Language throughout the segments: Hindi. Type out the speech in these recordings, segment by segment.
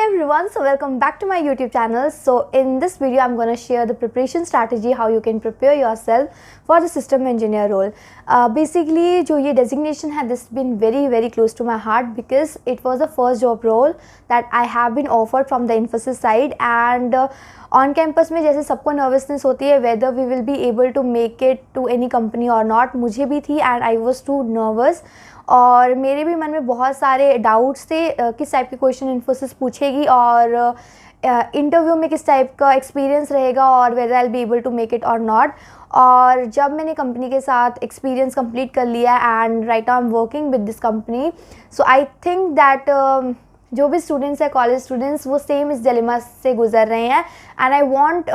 everyone, so welcome back to my YouTube channel. So in this video I'm going to share the preparation strategy, how you can prepare yourself for the system engineer role. Basically जो ये designation है, this has been very close to my heart because it was the first job role that I have been offered from the Infosys side. And on campus में जैसे सबको nervousness होती है whether we will be able to make it to any company or not, मुझे भी थी and I was too nervous. और मेरे भी मन में बहुत सारे डाउट्स थे किस टाइप के क्वेश्चन इन्फोसिस पूछेगी और इंटरव्यू में किस टाइप का एक्सपीरियंस रहेगा और whether I will be able to make it or not. और जब मैंने कंपनी के साथ एक्सपीरियंस कंप्लीट कर लिया and right now I am working with this company, so I think that जो भी स्टूडेंट्स हैं कॉलेज स्टूडेंट्स वो सेम इस डिलेमा से गुजर रहे हैं and I want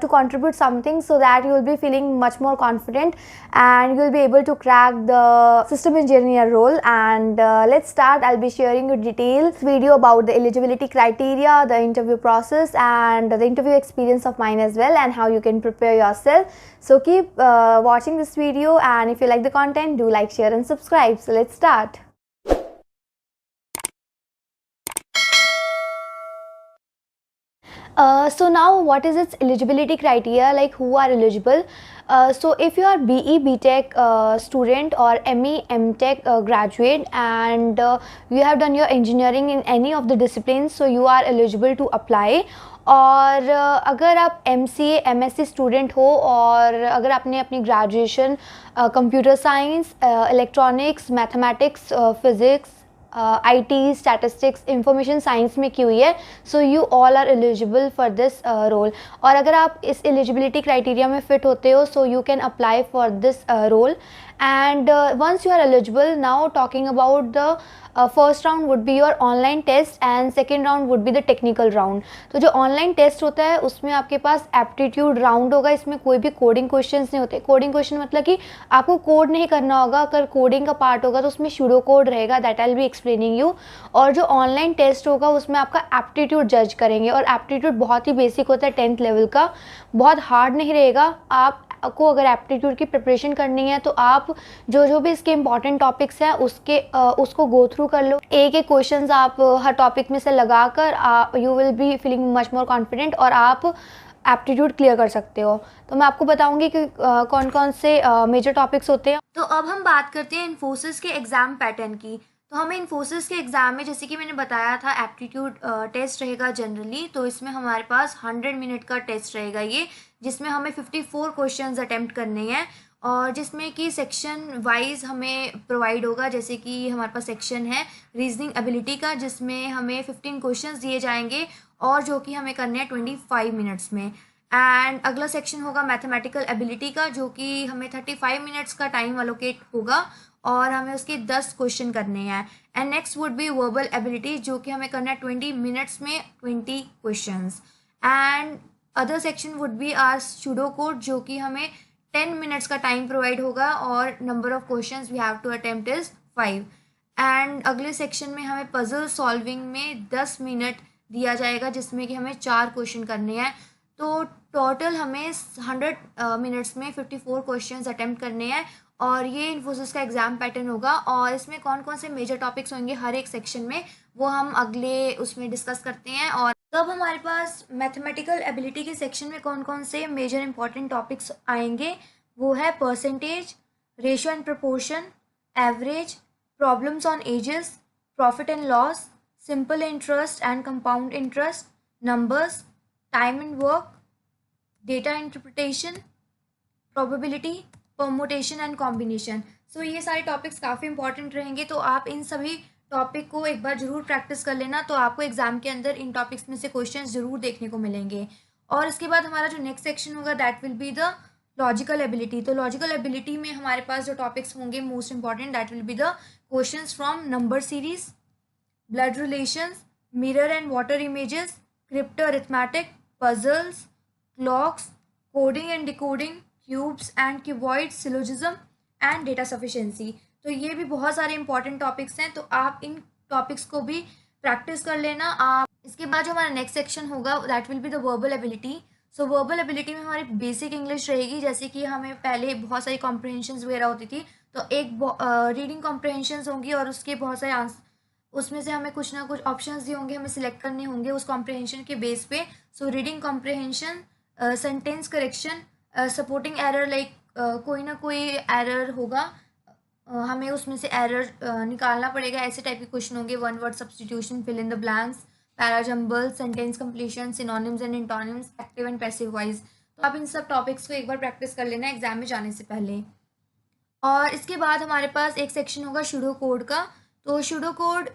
to contribute something so that you will be feeling much more confident and you will be able to crack the system engineer role. And let's start. I'll be sharing a detailed video about the eligibility criteria, the interview process and the interview experience of mine as well, and how you can prepare yourself. So keep watching this video, and if you like the content, do like, share and subscribe. So let's start. So now what is its eligibility criteria, like who are eligible? So if you are BE BTech student or ME MTech graduate and you have done your engineering in any of the disciplines, so you are eligible to apply. और अगर आप MCA MSc स्टूडेंट हो और अगर आपने अपनी graduation computer science, electronics, mathematics, physics, IT, statistics, information science में की हुई है, so you all are eligible for this role. और अगर आप इस एलिजिबिलिटी क्राइटेरिया में फिट होते हो, so you can apply for this role. And once you are eligible, now talking about the first round would be your online test and second round would be the technical round. तो जो online test होता है उसमें आपके पास aptitude round होगा. इसमें कोई भी coding questions नहीं होते. coding question मतलब कि आपको code नहीं करना होगा. अगर coding का part होगा तो उसमें pseudo code रहेगा, that I'll be explaining you. और जो online test होगा उसमें आपका aptitude judge करेंगे और aptitude बहुत ही basic होता है 10th level का, बहुत hard नहीं रहेगा. आपको अगर एप्टीट्यूड की प्रिपरेशन करनी है तो आप जो भी इसके इंपॉर्टेंट टॉपिक्स हैं उसको गो थ्रू कर लो. एक क्वेश्चंस आप हर टॉपिक में से लगाकर you will be feeling much more confident और आप एप्टीट्यूड क्लियर कर सकते हो. तो मैं आपको बताऊंगी कि कौन कौन से मेजर टॉपिक्स होते हैं. तो अब हम बात करते हैं इन्फोसिस के एग्ज़ाम पैटर्न की. तो हमें इन्फोसिस के एग्ज़ाम में, जैसे कि मैंने बताया था, एप्टीट्यूड टेस्ट रहेगा जनरली. तो इसमें हमारे पास 100 मिनट का टेस्ट रहेगा ये, जिसमें हमें 54 क्वेश्चंस अटेम्प्ट करने हैं और जिसमें कि सेक्शन वाइज हमें प्रोवाइड होगा. जैसे कि हमारे पास सेक्शन है रीजनिंग एबिलिटी का, जिसमें हमें 15 क्वेश्चंस दिए जाएंगे और जो कि हमें करने हैं 25 मिनट्स में. एंड अगला सेक्शन होगा मैथमेटिकल एबिलिटी का, जो कि हमें 35 मिनट्स का टाइम अलोकेट होगा और हमें उसके 10 क्वेश्चन करने हैं. And next would be verbal ability, जो कि हमें करना है 20 मिनट्स में 20 questions. And other section would be our pseudo code, जो कि हमें 10 मिनट्स का टाइम प्रोवाइड होगा और number of questions we have to attempt is 5. एंड अगले सेक्शन में हमें पजल सॉल्विंग में 10 मिनट दिया जाएगा, जिसमें कि हमें 4 क्वेश्चन करने हैं. तो टोटल हमें 100 मिनट्स में 54 क्वेश्चंस अटेम्प्ट करने हैं और ये इन्फोसिस का एग्ज़ाम पैटर्न होगा. और इसमें कौन कौन से मेजर टॉपिक्स होंगे हर एक सेक्शन में, वो हम अगले उसमें डिस्कस करते हैं. और तब हमारे पास मैथमेटिकल एबिलिटी के सेक्शन में कौन कौन से मेजर इंपॉर्टेंट टॉपिक्स आएंगे, वो है percentage, ratio and proportion, average, problems on ages, profit and loss, simple interest and compound interest, numbers, time and work, data interpretation, probability, permutation and combination. So ये सारे टॉपिक्स काफ़ी इंपॉर्टेंट रहेंगे. तो आप इन सभी टॉपिक को एक बार ज़रूर प्रैक्टिस कर लेना, तो आपको एग्जाम के अंदर इन टॉपिक्स में से क्वेश्चंस ज़रूर देखने को मिलेंगे. और इसके बाद हमारा जो नेक्स्ट सेक्शन होगा that will be the logical ability. तो लॉजिकल एबिलिटी में हमारे पास जो टॉपिक्स होंगे most important, that will be the questions from number series, blood relations, mirror and water images, crypto arithmetic, puzzles, clocks, coding and decoding, cubes and cuboid, syllogism and data sufficiency. तो ये भी बहुत सारे इंपॉर्टेंट टॉपिक्स हैं, तो आप इन टॉपिक्स को भी प्रैक्टिस कर लेना. आप इसके बाद जो हमारा नेक्स्ट सेक्शन होगा that will be the verbal ability. So verbal ability में हमारी बेसिक इंग्लिश रहेगी. जैसे कि हमें पहले बहुत सारी कॉम्प्रहेंशंस वगैरह होती थी, तो एक रीडिंग कॉम्प्रहेंशंस होंगी और उसके बहुत सारे उसमें से हमें कुछ ना कुछ ऑप्शंस दिए होंगे, हमें सिलेक्ट करने होंगे उस कॉम्प्रहेंशन के बेस पे। So reading comprehension, sentence correction, supporting error, like कोई ना कोई एरर होगा, हमें उसमें से एरर निकालना पड़ेगा। ऐसे टाइप के क्वेश्चन होंगे। One word substitution, fill in the blanks, parajumble, sentence completion, synonyms and antonyms, active and passive voice. तो आप इन सब टॉपिक्स को एक बार प्रैक्टिस कर लेना एग्जाम में जाने से पहले। और इसके बाद हमारे पास एक सेक्शन होगा शूडो कोड का। तो शूडो कोड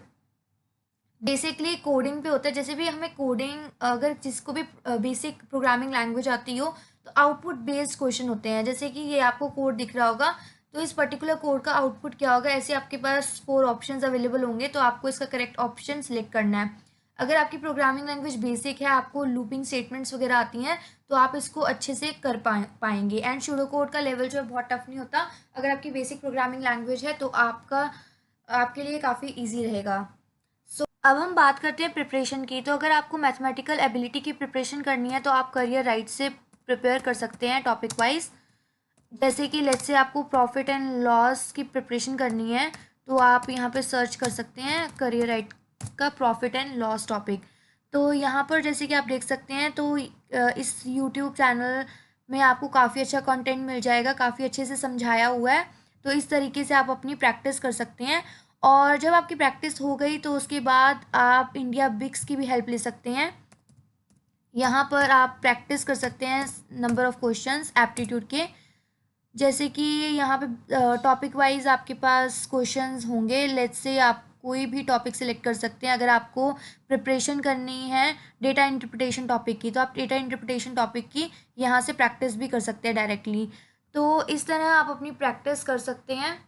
बेसिकली कोडिंग पे होता है। जैसे भी हमें कोडिंग, अगर जिसको भी बेसिक प्रोग्रामिंग लैंग्वेज आती हो, तो आउटपुट बेस्ड क्वेश्चन होते हैं। जैसे कि ये आपको कोड दिख रहा होगा, तो इस पर्टिकुलर कोड का आउटपुट क्या होगा, ऐसे आपके पास 4 ऑप्शंस अवेलेबल होंगे, तो आपको इसका करेक्ट ऑप्शन सिलेक्ट करना है। अगर आपकी प्रोग्रामिंग लैंग्वेज बेसिक है, आपको लूपिंग स्टेटमेंट्स वगैरह आती हैं, तो आप इसको अच्छे से कर पाएंगे। एंड शूडो कोड का लेवल जो है बहुत टफ नहीं होता। अगर आपकी बेसिक प्रोग्रामिंग लैंग्वेज है तो आपके लिए काफ़ी ईजी रहेगा। अब हम बात करते हैं प्रिपरेशन की। तो अगर आपको मैथमेटिकल एबिलिटी की प्रिपरेशन करनी है तो आप करियर राइट से प्रिपेयर कर सकते हैं टॉपिक वाइज। जैसे कि लेट्स से आपको प्रॉफिट एंड लॉस की प्रिपरेशन करनी है, तो आप यहाँ पे सर्च कर सकते हैं करियर राइट का प्रॉफिट एंड लॉस टॉपिक। तो यहाँ पर जैसे कि आप देख सकते हैं, तो इस यूट्यूब चैनल में आपको काफ़ी अच्छा कंटेंट मिल जाएगा, काफ़ी अच्छे से समझाया हुआ है। तो इस तरीके से आप अपनी प्रैक्टिस कर सकते हैं। और जब आपकी प्रैक्टिस हो गई तो उसके बाद आप इंडिया बिक्स की भी हेल्प ले सकते हैं। यहाँ पर आप प्रैक्टिस कर सकते हैं नंबर ऑफ़ क्वेश्चंस एप्टीट्यूड के। जैसे कि यहाँ पे टॉपिक वाइज आपके पास क्वेश्चंस होंगे। लेट्स से आप कोई भी टॉपिक सेलेक्ट कर सकते हैं। अगर आपको प्रिपरेशन करनी है डेटा इंटरप्रिटेशन टॉपिक की, तो आप डेटा इंटरप्रिटेशन टॉपिक की यहाँ से प्रैक्टिस भी कर सकते हैं डायरेक्टली। तो इस तरह आप अपनी प्रैक्टिस कर सकते हैं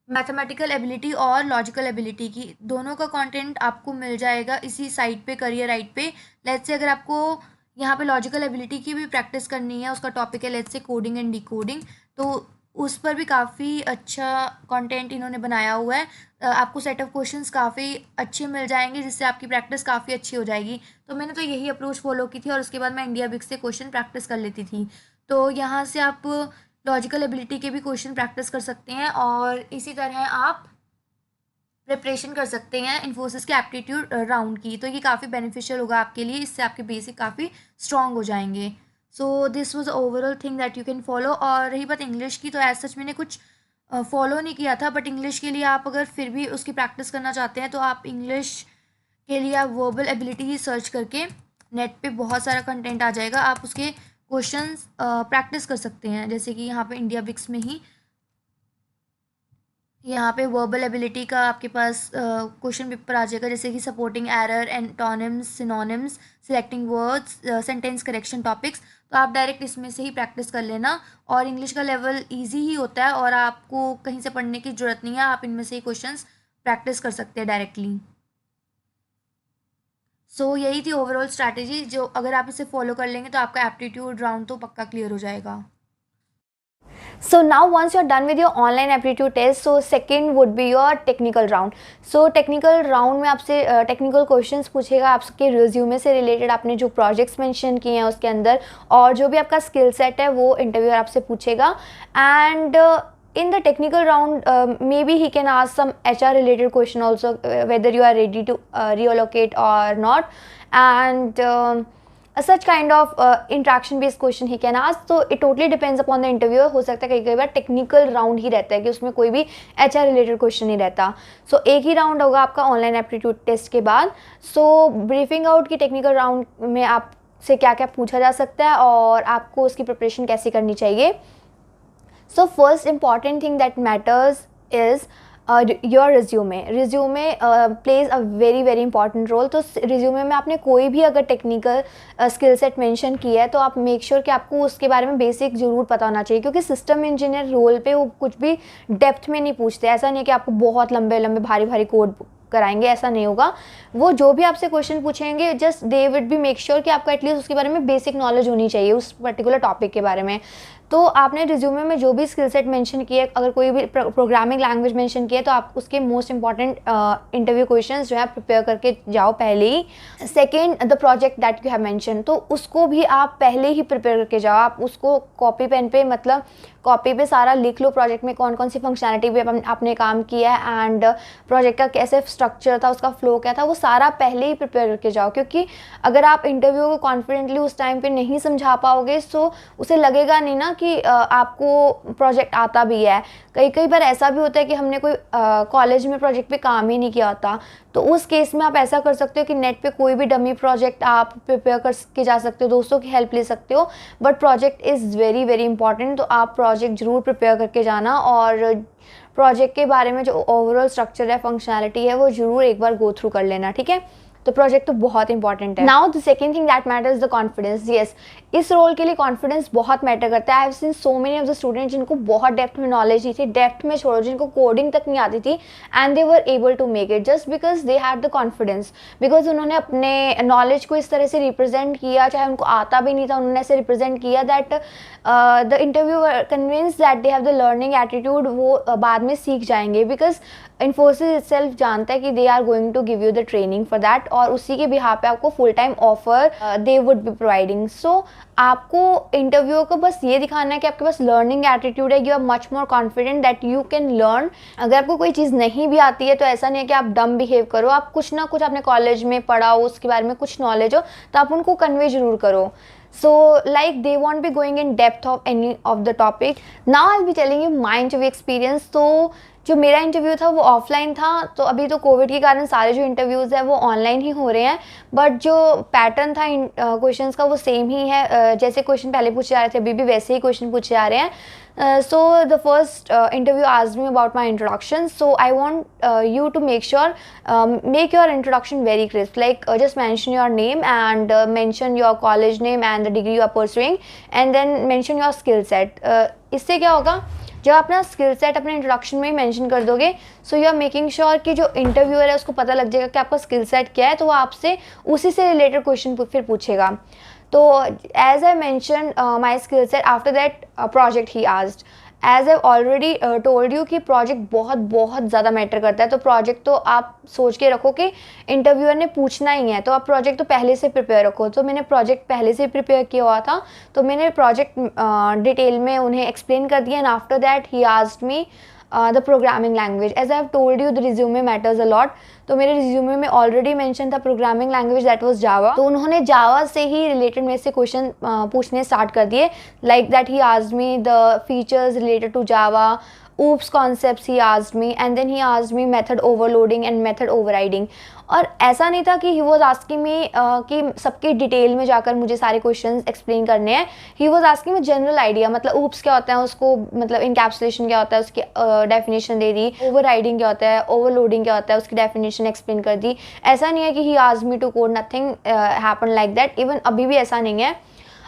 मैथमेटिकल एबिलिटी और लॉजिकल एबिलिटी की। दोनों का कंटेंट आपको मिल जाएगा इसी साइट पे, करियर राइट पे। लेट्स से अगर आपको यहाँ पे लॉजिकल एबिलिटी की भी प्रैक्टिस करनी है, उसका टॉपिक है let's say coding and decoding, तो उस पर भी काफ़ी अच्छा कंटेंट इन्होंने बनाया हुआ है। आपको सेट ऑफ क्वेश्चंस काफ़ी अच्छे मिल जाएंगे, जिससे आपकी प्रैक्टिस काफ़ी अच्छी हो जाएगी। तो मैंने तो यही अप्रोच फॉलो की थी और उसके बाद मैं इंडिया बिक्स से क्वेश्चन प्रैक्टिस कर लेती थी। तो यहाँ से आप लॉजिकल एबिलिटी के भी क्वेश्चन प्रैक्टिस कर सकते हैं और इसी तरह आप प्रिपरेशन कर सकते हैं इन्फोसिस के एप्टीट्यूड राउंड की। तो ये काफ़ी बेनिफिशियल होगा आपके लिए, इससे आपके बेसिक काफ़ी स्ट्रॉन्ग हो जाएंगे। So this was overall thing that you can follow. और रही बात इंग्लिश की, तो एज सच मैंने कुछ फॉलो नहीं किया था, बट इंग्लिश के लिए आप अगर फिर भी उसकी प्रैक्टिस करना चाहते हैं तो आप इंग्लिश के लिए आप वर्बल एबिलिटी ही सर्च करके नेट पे बहुत सारा कंटेंट आ जाएगा, आप उसके क्वेश्चंस प्रैक्टिस कर सकते हैं। जैसे कि यहाँ पे इंडिया बिक्स में ही यहाँ पे वर्बल एबिलिटी का आपके पास क्वेश्चन पेपर आ जाएगा, जैसे कि supporting error, antonyms, synonyms, selecting words, sentence correction topics. तो आप डायरेक्ट इसमें से ही प्रैक्टिस कर लेना। और इंग्लिश का लेवल इजी ही होता है और आपको कहीं से पढ़ने की ज़रूरत नहीं है, आप इनमें से ही क्वेश्चंस प्रैक्टिस कर सकते हैं डायरेक्टली। सो यही थी ओवरऑल स्ट्रैटेजी, जो अगर आप इसे फॉलो कर लेंगे तो आपका एप्टीट्यूड राउंड तो पक्का क्लियर हो जाएगा। So now once you're done with your online aptitude test, so second would be your technical round. So technical round में आपसे technical questions पूछेगा, आपके resume से related आपने जो projects mention किए हैं उसके अंदर, और जो भी आपका skill set है वो interviewer आपसे पूछेगा। And in the technical round, maybe he can ask some HR related question also, whether you are ready to relocate or not, and such kind of interaction based question he can ask. So it totally depends upon the interviewer. हो सकता है कई बार टेक्निकल राउंड ही रहता है कि उसमें कोई भी HR रिलेटेड क्वेश्चन नहीं रहता। सो एक ही राउंड होगा आपका ऑनलाइन एप्टीट्यूड टेस्ट के बाद। सो ब्रीफिंग आउट की टेक्निकल राउंड में आपसे क्या क्या पूछा जा सकता है और आपको उसकी प्रिपरेशन कैसे करनी चाहिए। So first important thing that matters is your resume plays a very important role. तो रिज्यूमे में आपने कोई भी अगर टेक्निकल स्किल सेट मेंशन किया है तो आप मेक श्योर कि आपको उसके बारे में बेसिक ज़रूर पता होना चाहिए, क्योंकि सिस्टम इंजीनियर रोल पे वो कुछ भी डेप्थ में नहीं पूछते। ऐसा नहीं है कि आपको बहुत लंबे भारी कोड कराएंगे, ऐसा नहीं होगा। वो जो भी आपसे क्वेश्चन पूछेंगे, just they would be make sure कि आपको एटलीस्ट उसके बारे में बेसिक नॉलेज होनी चाहिए उस पर्टिकुलर टॉपिक के बारे में। तो आपने रिज्यूमे में जो भी स्किल सेट मेंशन किए, अगर कोई भी प्रोग्रामिंग लैंग्वेज मेंशन किया, तो आप उसके मोस्ट इंपॉर्टेंट इंटरव्यू क्वेश्चंस जो है प्रिपेयर करके जाओ पहले ही। Second, the project that you have mention, तो उसको भी आप पहले ही प्रिपेयर करके जाओ। आप उसको कॉपी पेन पे, मतलब कॉपी पे सारा लिख लो, प्रोजेक्ट में कौन कौन सी फंक्शनैलिटी पे आपने काम किया है एंड प्रोजेक्ट का कैसे स्ट्रक्चर था, उसका फ्लो क्या था, वो सारा पहले ही प्रिपेयर करके जाओ। क्योंकि अगर आप इंटरव्यू को कॉन्फिडेंटली उस टाइम पे नहीं समझा पाओगे, सो उसे लगेगा नहीं ना कि आपको प्रोजेक्ट आता भी है। कई बार ऐसा भी होता है कि हमने कोई कॉलेज में प्रोजेक्ट पे काम ही नहीं किया होता, तो उस केस में आप ऐसा कर सकते हो कि नेट पे कोई भी डमी प्रोजेक्ट आप प्रिपेयर करके जा सकते हो, दोस्तों की हेल्प ले सकते हो। But project is very very important, तो आप प्रोजेक्ट ज़रूर प्रिपेयर करके जाना और प्रोजेक्ट के बारे में जो ओवरऑल स्ट्रक्चर है, फंक्शनैलिटी है, वो ज़रूर एक बार गो थ्रू कर लेना, ठीक है। तो प्रोजेक्ट तो बहुत इंपॉर्टेंट है। Now the second thing that matters the confidence. Yes, इस रोल के लिए कॉन्फिडेंस बहुत मैटर करता है। I have seen so many of the students जिनको बहुत डेप्थ में नॉलेज नहीं थी, डेप्थ में छोड़ो, जिनको कोडिंग तक नहीं आती थी, and they were able to make it just because they had the confidence, because उन्होंने अपने नॉलेज को इस तरह से रिप्रेजेंट किया, चाहे उनको आता भी नहीं था, उन्होंने ऐसे रिप्रेजेंट किया that the interview convince that they have the learning attitude. वो बाद में सीख जाएंगे, बिकॉज इन्फोसिस इटसेल्फ जानता है कि they are going to give you the training for that, और उसी के बिहाफ पे आपको full time offer they would be providing. So आपको इंटरव्यू को बस ये दिखाना है कि आपके पास लर्निंग एटीट्यूड है, you are much more confident that you can learn. अगर आपको कोई चीज़ नहीं भी आती है तो ऐसा नहीं है कि आप डम बिहेव करो, आप कुछ ना कुछ आपने कॉलेज में पढ़ा हो, उसके बारे में कुछ नॉलेज हो, तो आप उनको कन्वे जरूर करो। So like they won't be going in depth of any of the topic. Now I'll be telling you my interview experience. तो जो मेरा इंटरव्यू था वो ऑफलाइन था, तो अभी तो कोविड के कारण सारे जो इंटरव्यूज़ हैं वो ऑनलाइन ही हो रहे हैं, बट जो पैटर्न था क्वेश्चंस का वो सेम ही है। जैसे क्वेश्चन पहले पूछे जा रहे थे, अभी भी वैसे ही क्वेश्चन पूछे जा रहे हैं। So the first interview asked me about my introduction. So I want you to make sure make your introduction very crisp. Like just mention your name and mention your college name and the degree you are pursuing, and then mention your skill set. इससे क्या होगा, जब अपना स्किल सेट अपने इंट्रोडक्शन में ही मेंशन कर दोगे, so you are making sure कि जो इंटरव्यूअर है उसको पता लग जाएगा कि आपका स्किल सेट क्या है, तो वो आपसे उसी से रिलेटेड क्वेश्चन फिर पूछेगा। तो as I mention my skill set, after that project he asked. As I already told you कि प्रोजेक्ट बहुत ज़्यादा मैटर करता है, तो प्रोजेक्ट तो आप सोच के रखो कि इंटरव्यूअर ने पूछना ही है, तो आप प्रोजेक्ट तो पहले से प्रिपेयर रखो। तो मैंने प्रोजेक्ट पहले से प्रिपेयर किया हुआ था, तो मैंने प्रोजेक्ट डिटेल में उन्हें एक्सप्लेन कर दिया, and after that he asked me the programming language. As I have told you the resume matters a lot, तो मेरे रिज्यूमे में ऑलरेडी मेंशन था programming language, that was Java. तो उन्होंने जावा से ही रिलेटेड मेरे से क्वेश्चन पूछने स्टार्ट कर दिए, like that he asked me the features related to Java, oops concepts he asked me, and then he asked me method overloading and method overriding। और ऐसा नहीं था कि he was asking me कि सबके डिटेल में जाकर मुझे सारे क्वेश्चंस एक्सप्लेन करने हैं। he was asking me general idea, मतलब oops क्या होता है, उसको मतलब इनकैप्सुलेशन क्या होता है, उसकी डेफिनेशन दे दी, ओवरराइडिंग क्या होता है, ओवरलोडिंग क्या होता है, उसकी डेफिनेशन एक्सप्लेन कर दी। ऐसा नहीं है कि he asked me to code, nothing happened like that। Even अभी भी ऐसा नहीं है।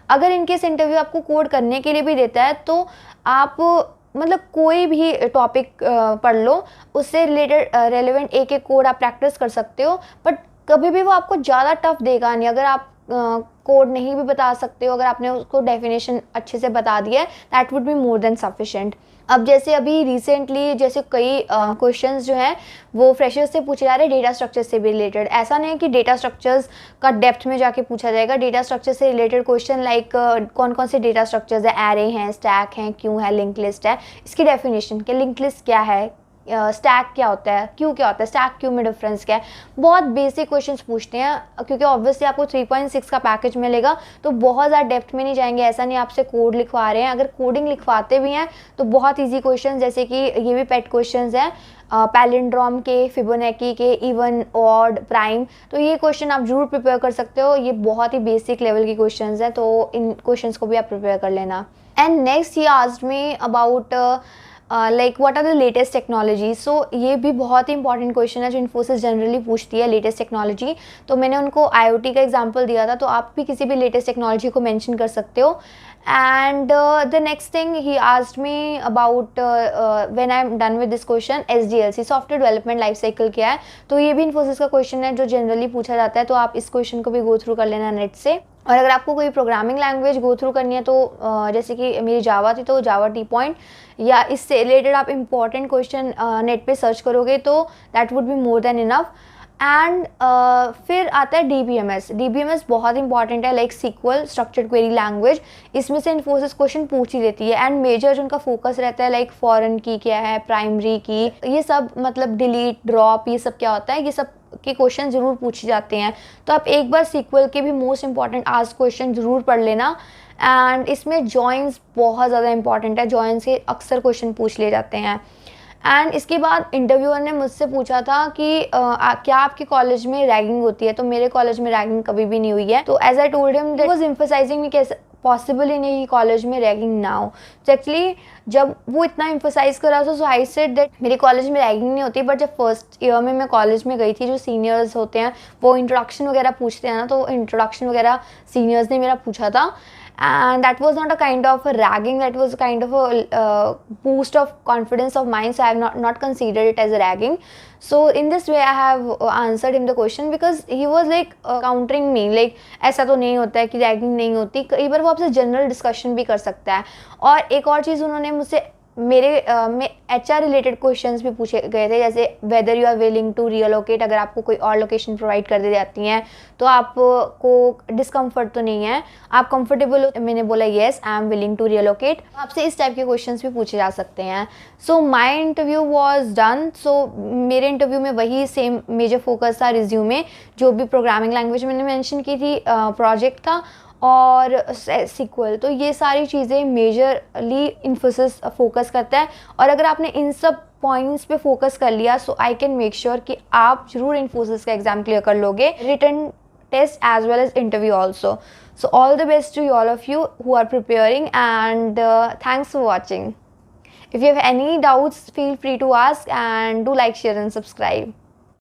अगर इनकेस इंटरव्यू आपको कोड करने के लिए भी देता है, तो आप मतलब कोई भी टॉपिक पढ़ लो, उससे रिलेटेड रेलेवेंट एक कोड आप प्रैक्टिस कर सकते हो, बट कभी भी वो आपको ज़्यादा टफ देगा नहीं। अगर आप कोड नहीं भी बता सकते हो, अगर आपने उसको डेफिनेशन अच्छे से बता दिया है, that would be more than sufficient. अब जैसे अभी रिसेंटली जैसे कई क्वेश्चंस जो हैं वो फ्रेशर्स से पूछे जा रहे हैं डेटा स्ट्रक्चर से भी रिलेटेड। ऐसा नहीं है कि डेटा स्ट्रक्चर्स का डेप्थ में जाके पूछा जाएगा, डेटा स्ट्रक्चर से रिलेटेड क्वेश्चन लाइक कौन कौन से डेटा स्ट्रक्चर्स है, एरे हैं, स्टैक हैं, क्यू है, लिंक लिस्ट है, इसकी डेफिनेशन क्या, लिंक लिस्ट क्या है, स्टैक क्या होता है, क्यू क्या होता है, स्टैक क्यू में डिफरेंस क्या है। बहुत बेसिक क्वेश्चंस पूछते हैं, क्योंकि ऑब्वियसली आपको 3.6 का पैकेज मिलेगा, तो बहुत ज़्यादा डेप्थ में नहीं जाएंगे। ऐसा नहीं आपसे कोड लिखवा रहे हैं, अगर कोडिंग लिखवाते भी हैं तो बहुत इजी क्वेश्चन, जैसे कि ये भी पेट क्वेश्चंस हैं, पैलिंड्रोम के, फिबोनाची के, इवन, ऑड, प्राइम, तो ये क्वेश्चन आप जरूर प्रिपेयर कर सकते हो। ये बहुत ही बेसिक लेवल के क्वेश्चंस हैं, तो इन क्वेश्चंस को भी आप प्रिपेयर कर लेना। And next he asked me about like what are the latest technology. So ये भी बहुत ही इंपॉर्टेंट क्वेश्चन है जो इन्फोसिस जनरली पूछती है, लेटेस्ट टेक्नोलॉजी। तो मैंने उनको IoT का एग्जांपल दिया था, तो आप भी किसी भी लेटेस्ट टेक्नोलॉजी को मेंशन कर सकते हो। And the next thing he asked me about when I am done with this question, SDLC software development life cycle क्या है। तो ये भी इन्फोसिस का क्वेश्चन है जो जनरली पूछा जाता है, तो आप इस क्वेश्चन को भी गो थ्रू कर लेना नेट से। और अगर आपको कोई प्रोग्रामिंग लैंग्वेज गो थ्रू करनी है तो जैसे कि मेरी जावा थी तो जावा टी पॉइंट या इससे रिलेटेड आप इम्पॉर्टेंट क्वेश्चन नेट पे सर्च करोगे तो that would be more than enough. And फिर आता है DBMS। DBMS बहुत इंपॉर्टेंट है, like sequel structured query language. इसमें से इन्फोसिस क्वेश्चन पूछ ही लेती है एंड मेजर जो उनका फोकस रहता है लाइक फॉरेन की क्या है, प्राइमरी की, ये सब मतलब डिलीट ड्रॉप ये सब क्या होता है, ये सब के क्वेश्चन ज़रूर पूछे जाते हैं। तो आप एक बार सीक्वल के भी मोस्ट इंपॉर्टेंट आस्क क्वेश्चन ज़रूर पढ़ लेना। एंड इसमें जॉइंस बहुत ज़्यादा इंपॉर्टेंट है, जॉइन से अक्सर क्वेश्चन पूछ लिए जाते हैं। एंड इसके बाद इंटरव्यूअर ने मुझसे पूछा था कि क्या आपके कॉलेज में रैगिंग होती है, तो मेरे कॉलेज में रैगिंग कभी भी नहीं हुई है। तो as I told him that was emphasizing me कैसे पॉसिबल ही नहीं कि कॉलेज में रैगिंग ना हो। तो एक्चुअली जब वो इतना एम्फसाइज कर रहा था सो आई सेड दैट मेरे कॉलेज में रैगिंग नहीं होती, बट जब फर्स्ट ईयर में मैं कॉलेज में गई थी जो सीनियर्स होते हैं वो इंट्रोडक्शन वगैरह पूछते हैं ना, तो इंट्रोडक्शन वगैरह सीनियर्स ने मेरा पूछा था। And that was not a kind of a ragging, that was a kind of a boost of confidence of mine, so I have not considered it as a ragging. So in this way I have answered him the question because he was like countering me like ऐसा तो नहीं होता है कि रैगिंग नहीं होती, कई बार वो आपसे जनरल डिस्कशन भी कर सकता है। और एक और चीज़ उन्होंने मुझसे मेरे में HR रिलेटेड क्वेश्चंस भी पूछे गए थे, जैसे whether you are willing to relocate, अगर आपको कोई और लोकेशन प्रोवाइड कर दी जाती हैं तो आपको डिस्कम्फर्ट तो नहीं है, आप कंफर्टेबल हो। मैंने बोला yes I am willing to relocate. आपसे इस टाइप के क्वेश्चंस भी पूछे जा सकते हैं। सो माई इंटरव्यू वॉज डन। सो मेरे इंटरव्यू में वही सेम मेजर फोकस था, रिज्यूमे जो भी प्रोग्रामिंग लैंग्वेज मैंने मैंशन की थी, प्रोजेक्ट था और सीक्वल। तो ये सारी चीज़ें मेजरली इन्फोसिस फोकस करता है। और अगर आपने इन सब पॉइंट्स पे फोकस कर लिया so I can make sure कि आप जरूर इन्फोसिस का एग्जाम क्लियर कर लोगे, written test as well as interview also. So all the best to all of you who are preparing and thanks for watching. If you have any doubts, feel free to ask and do like, share and subscribe.